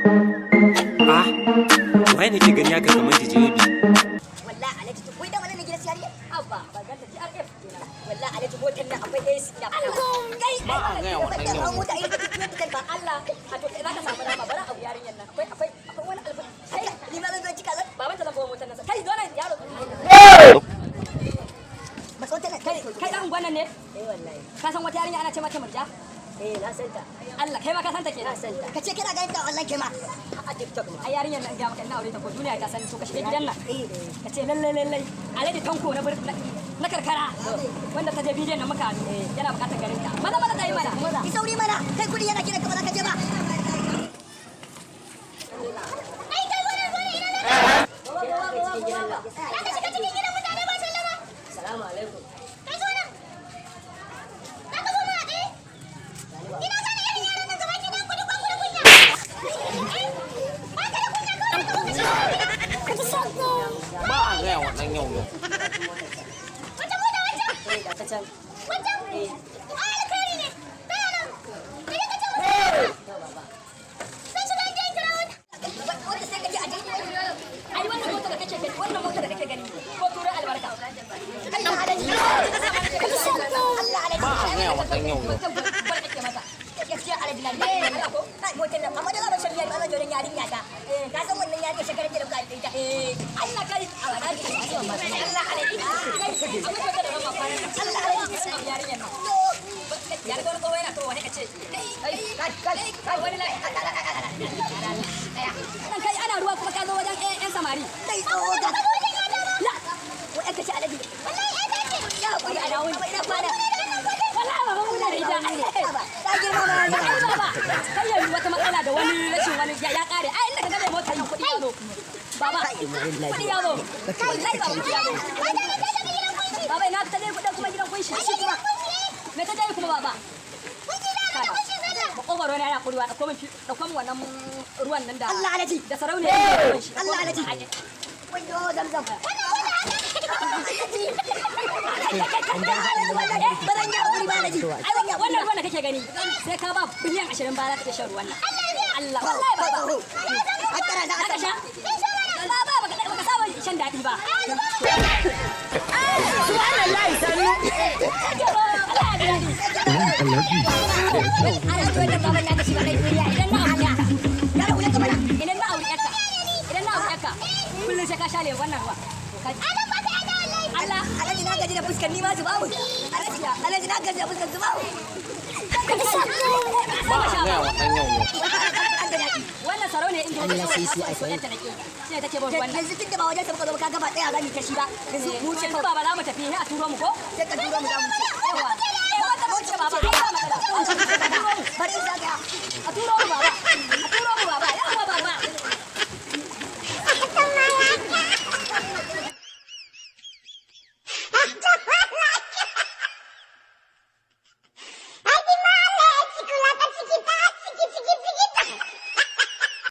Ah, wai nake gani haka kamar jijebi. Wallahi Alhaji to wai da wannan gidan siyari abba ba ga TRF kenan. Wallahi Alhaji motar nan akwai AC da kai Ba a ga wannan yau. an mota irin ta ba Allah a to za ka samu rama bara abu yarinyan nan. Akwai wani alfa. Kai ni ma zan cika zan baban ta zan bawa motar nan. Kai zo nan yaro. Masotan kai dan gwanan ne? Wallahi. Ka san wata yarinya ana ce mata Murja? Na san ta. Allah kai ma ka san ta kenan. Na san ta. Kace kina ganin ta wallahi kai ma. A TikTok ma. Ai yarinyar nan ga maka ina aure ta ko duniya ta san to ka shige gidan nan. Kace lalle Alhaji Tanko na karkara wanda ta je bidiyon nan muka yana bukatar garin ka. Maza dai mana. Ki sauri mana. Kai kudi yana kiran ka ba za ka je ba. Ai kai wannan ina ne. Ka shiga cikin gidan mutane ba sallama. Assalamu alaikum. Ba a ga wannan yau. Ana ruwa kuma ka zo wajen 'yan samari. wata matsala da wani rashin wani ya kare ai inda ka ga mai motar nan kudi ya zo baba kudi ya zo wallahi baba kudi ya zo baba ina ta dai kudin kuma gidan kunshi me ta dai kuma baba makogaro ne yana kuruwa da kuma wannan ruwan nan da Allah alaji da sarauniya Allah alaji wayo zamzam wannan ruwan da kake gani sai ka ba biliyan 20 ba za ka shan ruwan nan Allah wallahi baba hattara da aka sha baba baka saba shan dadi ba subhanallahi sannu kullum sai ka sha le wannan ruwa Allah Alhaji na gaji da fuskar ni ma su babu Alhaji na gaji da fuskar su babu wannan sarau ne inda Allah sai sai ai sai take ba wannan yanzu tunda ba wajen ta zo ka gaba tsaya zani kashi ba yanzu mu ce ba za mu tafi ne a turo mu ko sai ka turo mu za mu ce yawa wannan mu ce baba ai ba matsala bari in zaga